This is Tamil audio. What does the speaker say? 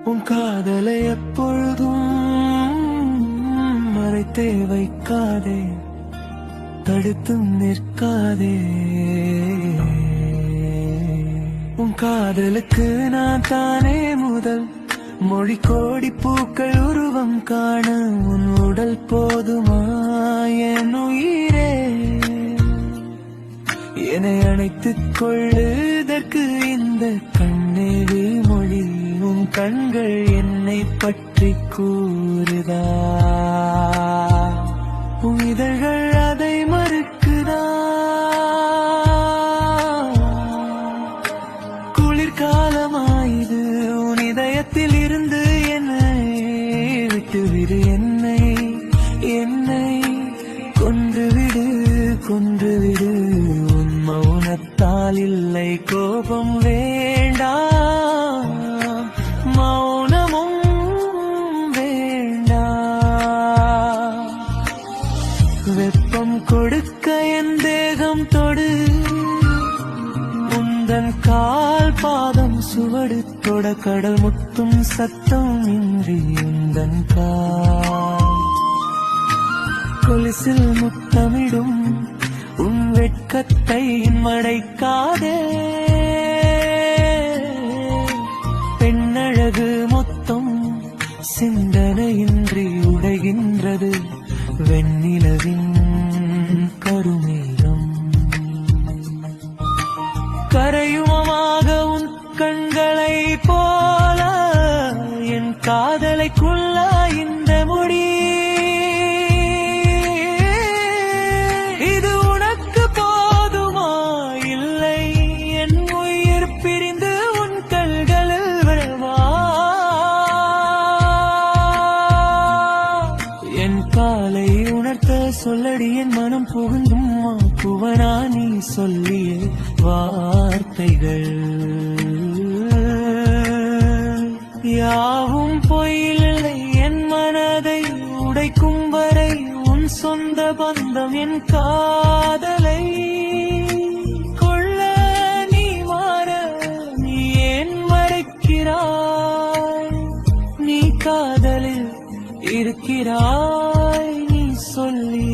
உன் காதலை எப்பொழுதும் மறைத்தே வைக்காதே, தடுத்தும் நிற்காதே. உன் காதலுக்கு நான் தானே முதல், மொழி கோடி பூக்கள் உருவம் காண உன் உடல் போதுமா என் உயிரே. என்னை அணைத்துக் கொள்ளுதற்கு இந்த கண்ணேழு மொழி, உன் கண்கள் என்னை பற்றி கூறுதா, உன் இதழ்கள் அதை மறுக்குதா. குளிர்காலமாயுது உன் இதயத்தில் இருந்து என்னை விட்டுவிடு, என்னை என்னை கொன்றுவிடு கொன்றுவிடு. உன் மௌனத்தால் இல்லை கோபம் வேண்டாம், மௌனமும் வேண்டாம். வெப்பம் கொடுக்க என் தேகம் தொடு, உந்தன் கால் பாதம் சுவடு தொட, கடல் முத்தும் சத்தம் இன்றி உந்தன் கால் கொலுசில் முத்தமிடும் உன் வெட்கத்தை மறைக்காதே. பெண்ணழகு மொத்தம் சிந்தனையின்றி உடைகின்றது, வெண்ணிலவின் கருமேகம் கரையுமமாக உன் கண்களை போல என் காதலை கொள்ள இந்த முடி. இது உனக்கு போதுமா இல்லை என் உயிர் பிரிந்து உன் கண்களில் விழவா. என் காலை உணர்த்த சொல்லடி என் மனம் புகுந்தும் புவனா நீ சொல்லிய வார்த்தைகள் யாவும் பொய்யில்லை. என் மனதை உடைக்கும் வரை உன் சொந்த பந்தம் என் காதலை கொள்ள நீ மாற நீ ஏன் மறைக்கிறாய். நீ காதலில் இருக்கிறாய் நீ சொல்லி